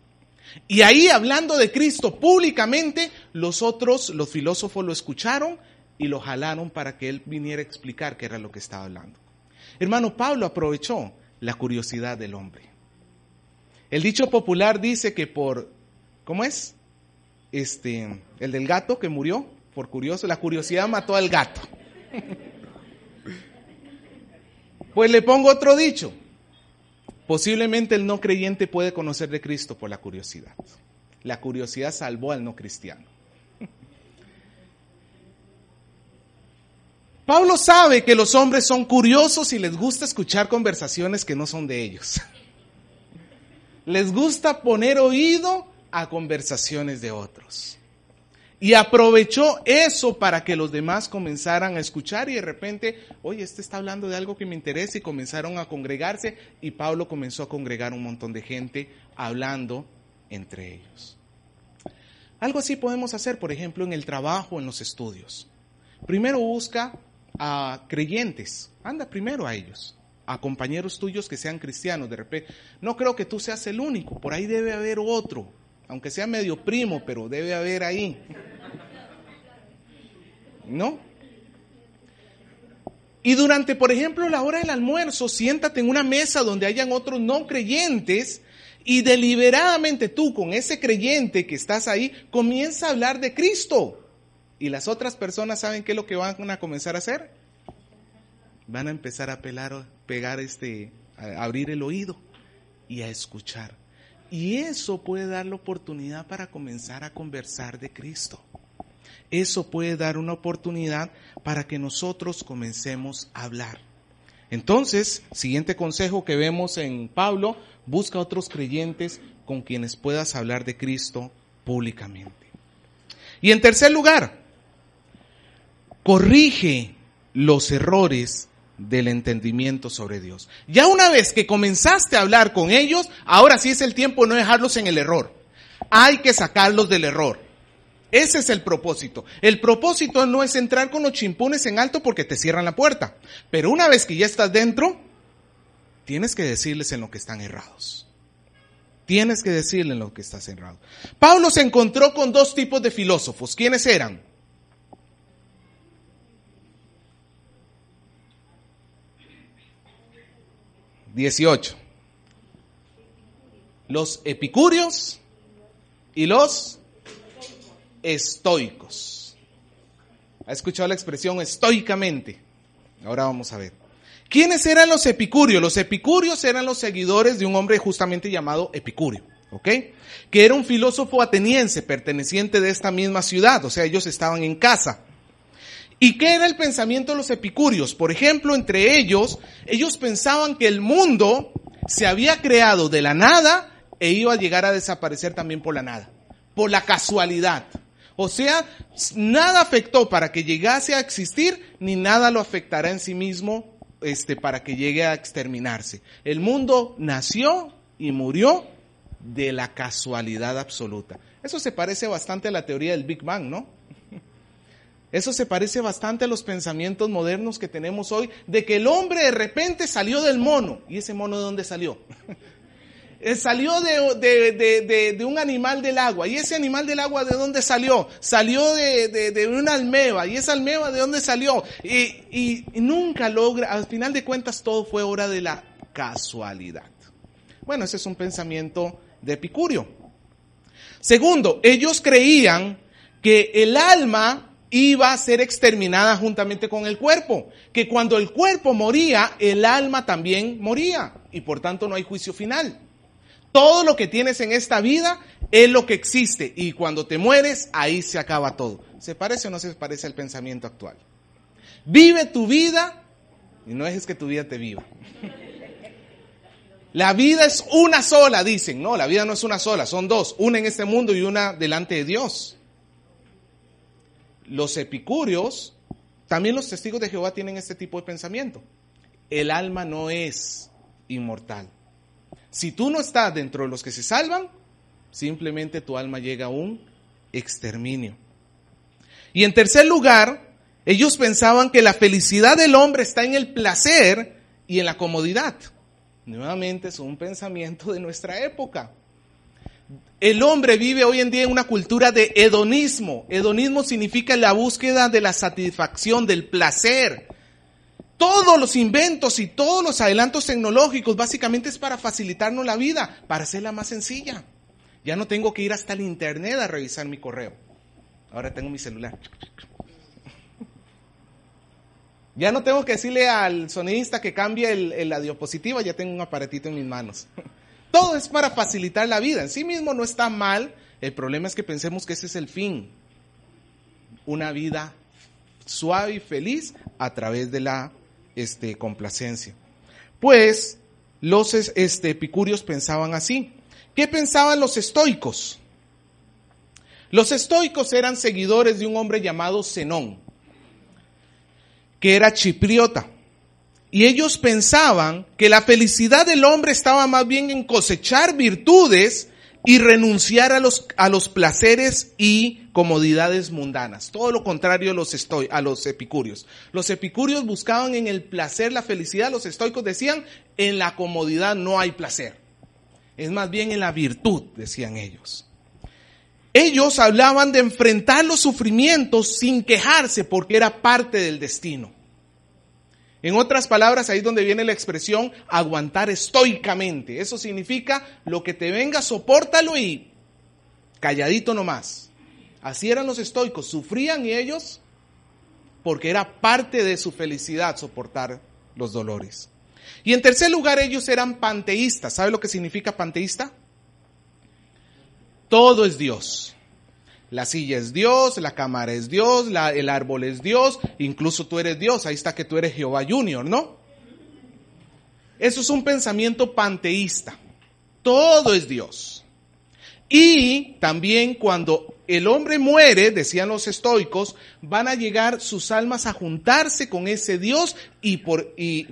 Speaker 1: Y ahí, hablando de Cristo públicamente, los filósofos lo escucharon y lo jalaron para que él viniera a explicar qué era lo que estaba hablando. Hermano, Pablo aprovechó la curiosidad del hombre. El dicho popular dice que ¿cómo es? El del gato que murió por curioso, la curiosidad mató al gato. Pues le pongo otro dicho. Posiblemente el no creyente puede conocer de Cristo por la curiosidad. La curiosidad salvó al no cristiano. Pablo sabe que los hombres son curiosos y les gusta escuchar conversaciones que no son de ellos. Les gusta poner oído a conversaciones de otros. Y aprovechó eso para que los demás comenzaran a escuchar y de repente, oye, este está hablando de algo que me interesa, y comenzaron a congregarse y Pablo comenzó a congregar un montón de gente hablando entre ellos. Algo así podemos hacer, por ejemplo, en el trabajo, en los estudios. Primero busca a creyentes, anda primero a ellos, a compañeros tuyos que sean cristianos. De repente, no creo que tú seas el único, por ahí debe haber otro, aunque sea medio primo, pero debe haber ahí. ¿No? Y durante, por ejemplo, la hora del almuerzo, siéntate en una mesa donde hayan otros no creyentes y deliberadamente tú con ese creyente que estás ahí, comienza a hablar de Cristo. Y las otras personas, ¿saben qué es lo que van a comenzar a hacer? Van a empezar a abrir el oído y a escuchar. Y eso puede dar la oportunidad para comenzar a conversar de Cristo. Eso puede dar una oportunidad para que nosotros comencemos a hablar. Entonces, siguiente consejo que vemos en Pablo, busca otros creyentes con quienes puedas hablar de Cristo públicamente. Y en tercer lugar, corrige los errores del entendimiento sobre Dios. Ya una vez que comenzaste a hablar con ellos, ahora sí es el tiempo de no dejarlos en el error. Hay que sacarlos del error. Ese es el propósito. El propósito no es entrar con los chimpunes en alto porque te cierran la puerta. Pero una vez que ya estás dentro, tienes que decirles en lo que están errados. Tienes que decirles en lo que estás errado. Pablo se encontró con dos tipos de filósofos. ¿Quiénes eran? Los epicúreos y los estoicos. ¿Ha escuchado la expresión estoicamente? Ahora vamos a ver. ¿Quiénes eran los epicúreos? Los epicúreos eran los seguidores de un hombre justamente llamado Epicurio, ¿ok? Que era un filósofo ateniense perteneciente de esta misma ciudad, o sea, ellos estaban en casa. ¿Y qué era el pensamiento de los epicúreos? Por ejemplo, entre ellos pensaban que el mundo se había creado de la nada e iba a llegar a desaparecer también por la nada, por la casualidad. O sea, nada afectó para que llegase a existir, ni nada lo afectará en sí mismo para que llegue a exterminarse. El mundo nació y murió de la casualidad absoluta. Eso se parece bastante a la teoría del Big Bang, ¿no? Eso se parece bastante a los pensamientos modernos que tenemos hoy, de que el hombre de repente salió del mono. ¿Y ese mono de dónde salió? Salió de un animal del agua. ¿Y ese animal del agua de dónde salió? Salió de una almeba. ¿Y esa almeba de dónde salió? Y nunca logra, al final de cuentas todo fue obra de la casualidad. Bueno, ese es un pensamiento de Epicurio. Segundo, ellos creían que el alma iba a ser exterminada juntamente con el cuerpo, que cuando el cuerpo moría, el alma también moría, y por tanto no hay juicio final. Todo lo que tienes en esta vida es lo que existe, y cuando te mueres, ahí se acaba todo. ¿Se parece o no se parece al pensamiento actual? Vive tu vida y no dejes que tu vida te viva. La vida es una sola, dicen. No, la vida no es una sola, son dos, una en este mundo y una delante de Dios. Los epicúreos, también los testigos de Jehová tienen este tipo de pensamiento. El alma no es inmortal. Si tú no estás dentro de los que se salvan, simplemente tu alma llega a un exterminio. Y en tercer lugar, ellos pensaban que la felicidad del hombre está en el placer y en la comodidad. Nuevamente es un pensamiento de nuestra época. El hombre vive hoy en día en una cultura de hedonismo. Hedonismo significa la búsqueda de la satisfacción, del placer. todos los inventos y todos los adelantos tecnológicos básicamente es para facilitarnos la vida, para hacerla más sencilla. Ya no tengo que ir hasta el internet a revisar mi correo. Ahora tengo mi celular. Ya no tengo que decirle al sonidista que cambie la diapositiva, ya tengo un aparatito en mis manos. Todo es para facilitar la vida. En sí mismo no está mal, el problema es que pensemos que ese es el fin. Una vida suave y feliz a través de la complacencia. Pues los epicúreos pensaban así. ¿Qué pensaban los estoicos? Los estoicos eran seguidores de un hombre llamado Zenón, que era chipriota. Y ellos pensaban que la felicidad del hombre estaba más bien en cosechar virtudes y renunciar a los placeres y comodidades mundanas. Todo lo contrario a los epicúreos. Los epicúreos buscaban en el placer la felicidad. Los estoicos decían, en la comodidad no hay placer. Es más bien en la virtud, decían ellos. Ellos hablaban de enfrentar los sufrimientos sin quejarse porque era parte del destino. En otras palabras, ahí es donde viene la expresión aguantar estoicamente. Eso significa lo que te venga, sopórtalo y calladito nomás. Así eran los estoicos, sufrían y ellos, porque era parte de su felicidad soportar los dolores. Y en tercer lugar, ellos eran panteístas. ¿Sabe lo que significa panteísta? Todo es Dios. La silla es Dios, la cámara es Dios, el árbol es Dios, incluso tú eres Dios, ahí está que tú eres Jehová Junior, ¿no? Eso es un pensamiento panteísta. Todo es Dios. Y también cuando el hombre muere, decían los estoicos, van a llegar sus almas a juntarse con ese Dios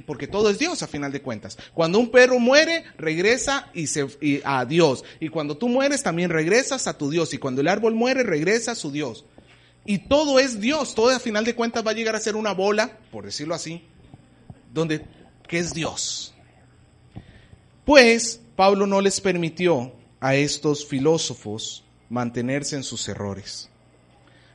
Speaker 1: porque todo es Dios a final de cuentas. Cuando un perro muere, regresa a Dios. Y cuando tú mueres, también regresas a tu Dios. Y cuando el árbol muere, regresa a su Dios. Y todo es Dios. Todo a final de cuentas va a llegar a ser una bola, por decirlo así, que es Dios. Pues Pablo no les permitió a estos filósofos mantenerse en sus errores.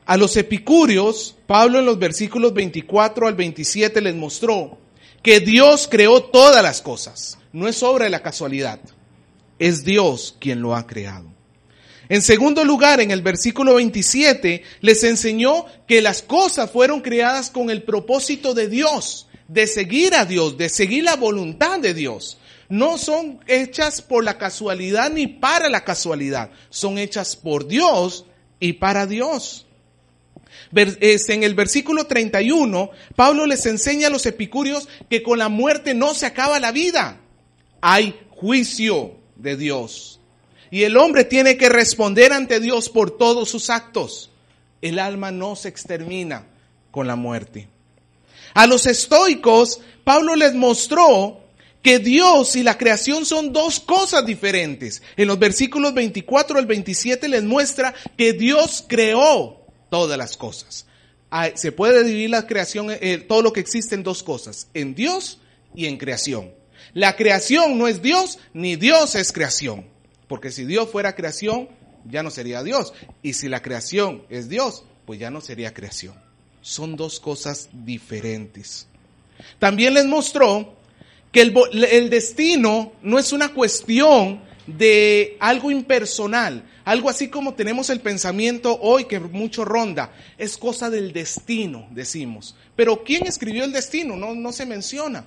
Speaker 1: A los epicúreos, Pablo en los versículos 24 al 27 les mostró que Dios creó todas las cosas. No es obra de la casualidad. Es Dios quien lo ha creado. En segundo lugar, en el versículo 27, les enseñó que las cosas fueron creadas con el propósito de Dios, de seguir a Dios, de seguir la voluntad de Dios. No son hechas por la casualidad ni para la casualidad. Son hechas por Dios y para Dios. En el versículo 31, Pablo les enseña a los epicúreos que con la muerte no se acaba la vida. Hay juicio de Dios. Y el hombre tiene que responder ante Dios por todos sus actos. El alma no se extermina con la muerte. A los estoicos, Pablo les mostró que Dios y la creación son dos cosas diferentes. En los versículos 24 al 27 les muestra que Dios creó todas las cosas. Se puede dividir la creación, todo lo que existe en dos cosas, en Dios y en creación. La creación no es Dios, ni Dios es creación. Porque si Dios fuera creación, ya no sería Dios. Y si la creación es Dios, pues ya no sería creación. Son dos cosas diferentes. También les mostró que el destino no es una cuestión de algo impersonal, algo así como tenemos el pensamiento hoy que mucho ronda, es cosa del destino, decimos. Pero ¿quién escribió el destino? No se menciona.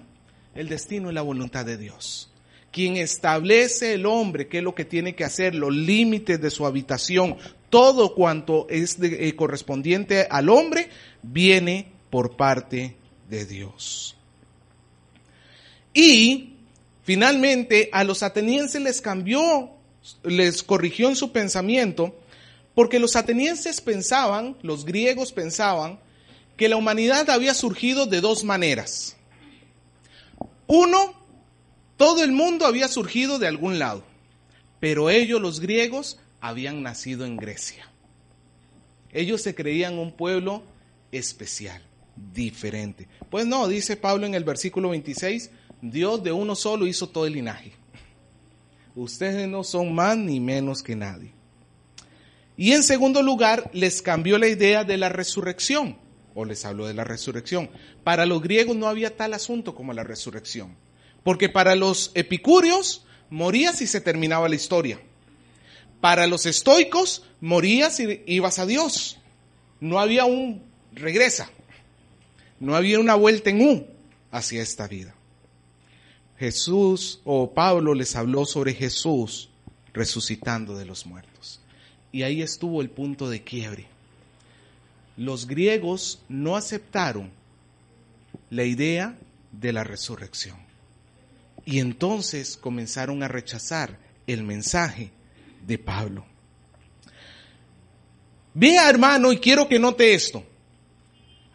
Speaker 1: El destino es la voluntad de Dios. Quien establece el hombre qué es lo que tiene que hacer, los límites de su habitación, todo cuanto es correspondiente al hombre, viene por parte de Dios. Y finalmente a los atenienses les corrigió en su pensamiento, porque los atenienses pensaban, los griegos pensaban, que la humanidad había surgido de dos maneras. Uno, todo el mundo había surgido de algún lado, pero ellos, los griegos, habían nacido en Grecia. Ellos se creían un pueblo especial, diferente. Pues no, dice Pablo en el versículo 26, Dios de uno solo hizo todo el linaje. Ustedes no son más ni menos que nadie. Y en segundo lugar, les cambió la idea de la resurrección. o les habló de la resurrección. Para los griegos no había tal asunto como la resurrección, porque para los epicúreos morías y se terminaba la historia. Para los estoicos morías y ibas a Dios. No había un regresa, no había una vuelta en U hacia esta vida. Jesús o Pablo les habló sobre Jesús resucitando de los muertos. Y ahí estuvo el punto de quiebre. Los griegos no aceptaron la idea de la resurrección. Y entonces comenzaron a rechazar el mensaje de Pablo. Vea, hermano, y quiero que note esto.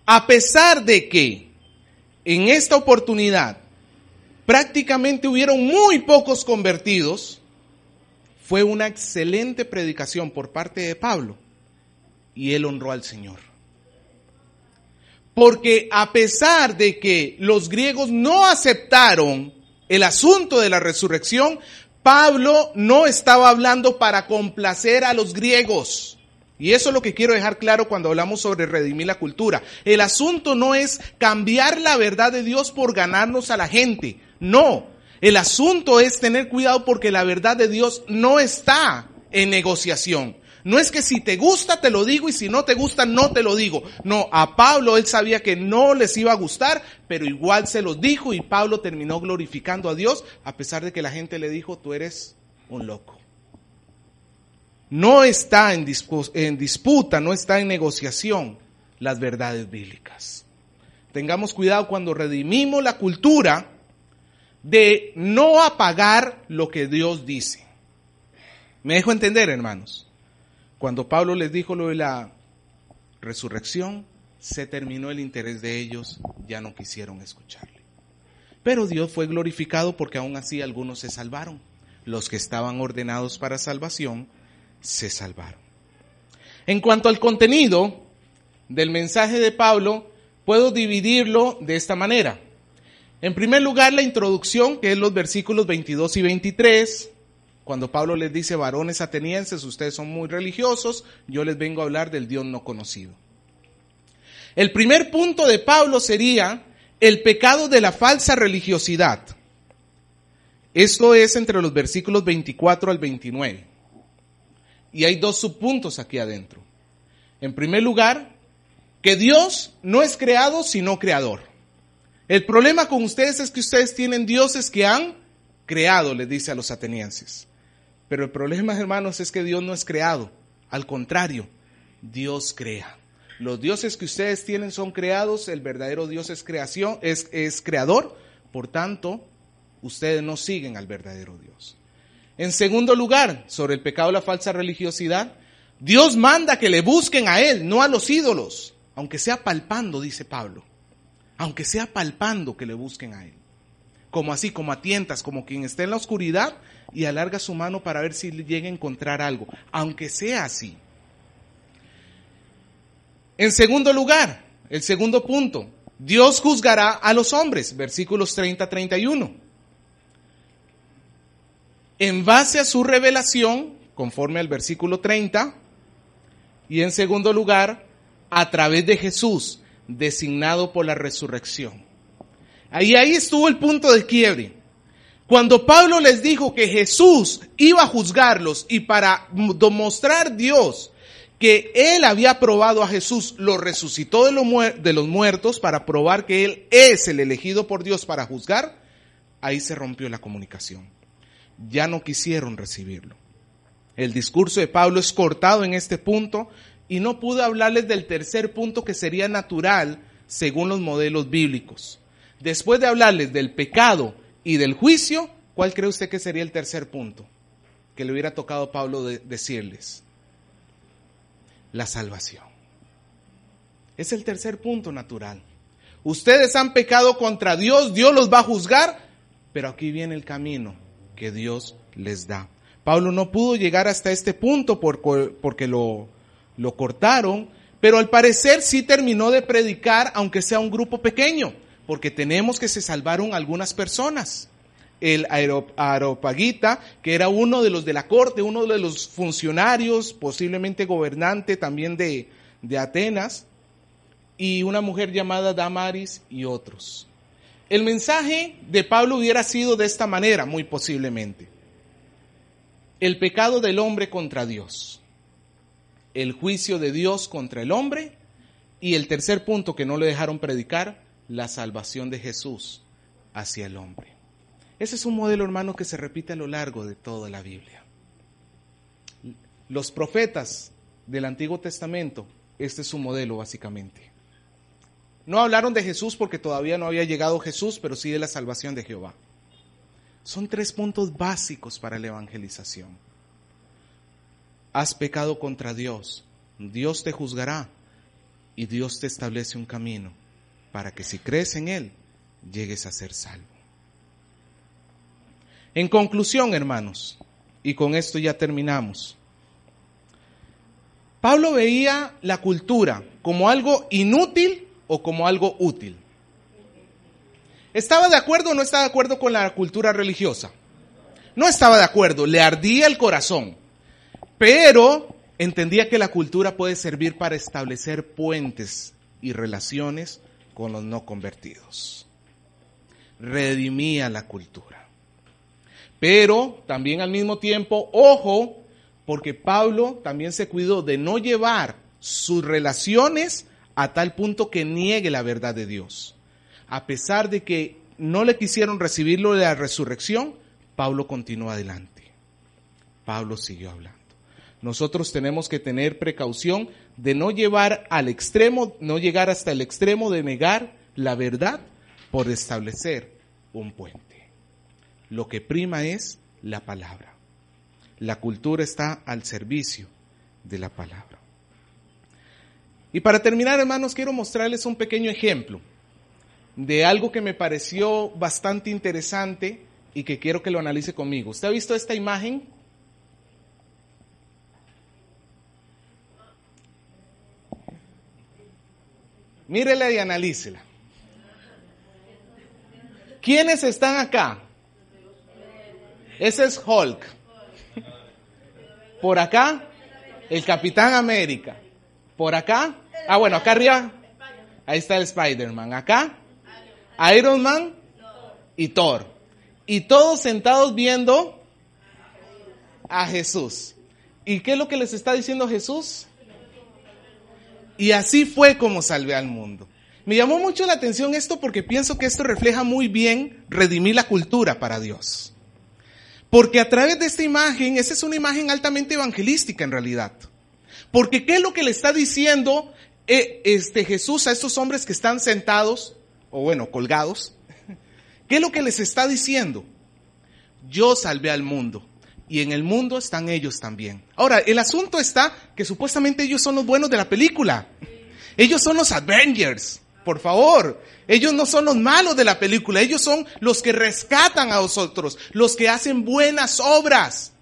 Speaker 1: A pesar de que en esta oportunidad prácticamente hubieron muy pocos convertidos, fue una excelente predicación por parte de Pablo y él honró al Señor. Porque a pesar de que los griegos no aceptaron el asunto de la resurrección, Pablo no estaba hablando para complacer a los griegos. Y eso es lo que quiero dejar claro cuando hablamos sobre redimir la cultura. El asunto no es cambiar la verdad de Dios por ganarnos a la gente. No, el asunto es tener cuidado porque la verdad de Dios no está en negociación. No es que si te gusta te lo digo y si no te gusta no te lo digo. No, a Pablo él sabía que no les iba a gustar, pero igual se los dijo y Pablo terminó glorificando a Dios a pesar de que la gente le dijo, tú eres un loco. No está en disputa, no está en negociación las verdades bíblicas. Tengamos cuidado cuando redimimos la cultura de no apagar lo que Dios dice. ¿Me dejo entender, hermanos? Cuando Pablo les dijo lo de la resurrección, se terminó el interés de ellos, ya no quisieron escucharle. Pero Dios fue glorificado porque aún así algunos se salvaron. Los que estaban ordenados para salvación se salvaron. En cuanto al contenido del mensaje de Pablo, puedo dividirlo de esta manera. En primer lugar, la introducción, que es los versículos 22 y 23, cuando Pablo les dice, varones atenienses, ustedes son muy religiosos, yo les vengo a hablar del Dios no conocido. El primer punto de Pablo sería el pecado de la falsa religiosidad. Esto es entre los versículos 24 al 29. Y hay dos subpuntos aquí adentro. En primer lugar, que Dios no es creado sino creador. El problema con ustedes es que ustedes tienen dioses que han creado, les dice a los atenienses. Pero el problema, hermanos, es que Dios no es creado. Al contrario, Dios crea. Los dioses que ustedes tienen son creados, el verdadero Dios es creador, por tanto, ustedes no siguen al verdadero Dios. En segundo lugar, sobre el pecado de la falsa religiosidad, Dios manda que le busquen a Él, no a los ídolos, aunque sea palpando, dice Pablo, aunque sea palpando que le busquen a Él. Como así, como a tientas, como quien está en la oscuridad y alarga su mano para ver si llega a encontrar algo, aunque sea así. En segundo lugar, el segundo punto, Dios juzgará a los hombres, versículos 30-31. En base a su revelación, conforme al versículo 30, y en segundo lugar, a través de Jesús, designado por la resurrección. Ahí estuvo el punto de quiebre. Cuando Pablo les dijo que Jesús iba a juzgarlos y para demostrar Dios que Él había probado a Jesús, lo resucitó de los muertos para probar que Él es el elegido por Dios para juzgar, ahí se rompió la comunicación. Ya no quisieron recibirlo. El discurso de Pablo es cortado en este punto y no pude hablarles del tercer punto que sería natural según los modelos bíblicos. Después de hablarles del pecado y del juicio, ¿cuál cree usted que sería el tercer punto que le hubiera tocado a Pablo decirles? La salvación. Es el tercer punto natural. Ustedes han pecado contra Dios, Dios los va a juzgar, pero aquí viene el camino que Dios les da. Pablo no pudo llegar hasta este punto porque lo cortaron, pero al parecer sí terminó de predicar, aunque sea un grupo pequeño, porque tenemos que se salvaron algunas personas. El Areopagita, que era uno de los de la corte, uno de los funcionarios, posiblemente gobernante también de Atenas, y una mujer llamada Damaris y otros. El mensaje de Pablo hubiera sido de esta manera, muy posiblemente. El pecado del hombre contra Dios, el juicio de Dios contra el hombre, y el tercer punto que no le dejaron predicar, la salvación de Jesús hacia el hombre. Ese es un modelo, hermano, que se repite a lo largo de toda la Biblia. Los profetas del Antiguo Testamento, este es su modelo básicamente. No hablaron de Jesús porque todavía no había llegado Jesús, pero sí de la salvación de Jehová. Son 3 puntos básicos para la evangelización. Has pecado contra Dios, Dios te juzgará y Dios te establece un camino para que si crees en Él, llegues a ser salvo. En conclusión, hermanos, y con esto ya terminamos, Pablo veía la cultura como algo inútil o como algo útil. ¿Estaba de acuerdo o no estaba de acuerdo con la cultura religiosa? No estaba de acuerdo, le ardía el corazón, pero entendía que la cultura puede servir para establecer puentes y relaciones con los no convertidos. Redimía la cultura. Pero también al mismo tiempo, ojo, porque Pablo también se cuidó de no llevar sus relaciones a tal punto que niegue la verdad de Dios. A pesar de que no le quisieron recibirlo de la resurrección, Pablo continuó adelante. Pablo siguió hablando. Nosotros tenemos que tener precaución de no llevar al extremo, no llegar hasta el extremo de negar la verdad por establecer un puente. Lo que prima es la palabra. La cultura está al servicio de la palabra. Y para terminar, hermanos, quiero mostrarles un pequeño ejemplo de algo que me pareció bastante interesante y que quiero que lo analice conmigo. ¿Usted ha visto esta imagen? Mírela y analícela. ¿Quiénes están acá? Ese es Hulk. Por acá, el Capitán América. Por acá, bueno, acá arriba, ahí está el Spider-Man. Acá, Iron Man y Thor. Y todos sentados viendo a Jesús. ¿Y qué es lo que les está diciendo Jesús? Y así fue como salvé al mundo. Me llamó mucho la atención esto porque pienso que esto refleja muy bien redimir la cultura para Dios. Porque a través de esta imagen, esa es una imagen altamente evangelística en realidad. Porque ¿qué es lo que le está diciendo Jesús a estos hombres que están sentados, o bueno, colgados? ¿Qué es lo que les está diciendo? Yo salvé al mundo. Y en el mundo están ellos también. Ahora, el asunto está que supuestamente ellos son los buenos de la película. Ellos son los Avengers, por favor. Ellos no son los malos de la película. Ellos son los que rescatan a nosotros, los que hacen buenas obras.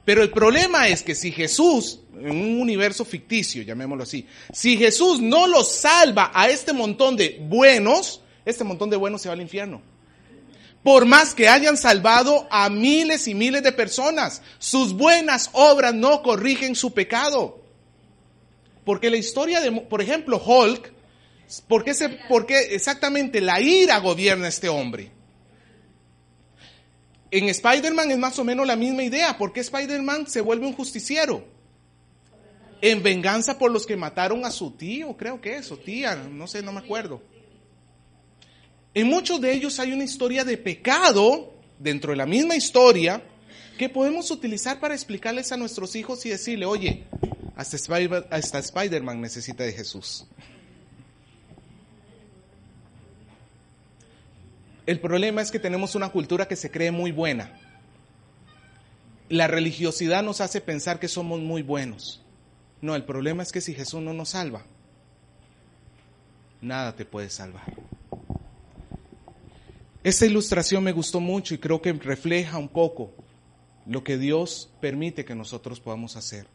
Speaker 1: Pero el problema es que si Jesús, en un universo ficticio, llamémoslo así, si Jesús no los salva a este montón de buenos, este montón de buenos se va al infierno. Por más que hayan salvado a miles y miles de personas, sus buenas obras no corrigen su pecado. Porque la historia de, por ejemplo, Hulk, ¿por qué exactamente la ira gobierna a este hombre? En Spider-Man es más o menos la misma idea. ¿Por qué Spider-Man se vuelve un justiciero? En venganza por los que mataron a su tío, creo que es, o tía, no sé, no me acuerdo. En muchos de ellos hay una historia de pecado, dentro de la misma historia, que podemos utilizar para explicarles a nuestros hijos y decirle, oye, hasta Spider-Man necesita de Jesús. El problema es que tenemos una cultura que se cree muy buena. La religiosidad nos hace pensar que somos muy buenos. No, el problema es que si Jesús no nos salva, nada te puede salvar. Esta ilustración me gustó mucho y creo que refleja un poco lo que Dios permite que nosotros podamos hacer.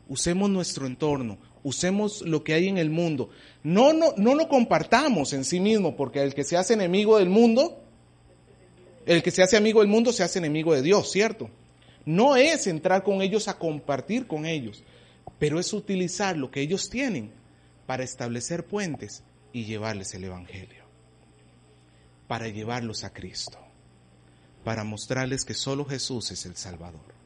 Speaker 1: Usemos nuestro entorno, usemos lo que hay en el mundo. No lo compartamos en sí mismo, porque el que se hace enemigo del mundo, el que se hace amigo del mundo se hace enemigo de Dios, ¿cierto? No es entrar con ellos a compartir con ellos, pero es utilizar lo que ellos tienen para establecer puentes y llevarles el Evangelio, para llevarlos a Cristo, para mostrarles que solo Jesús es el Salvador.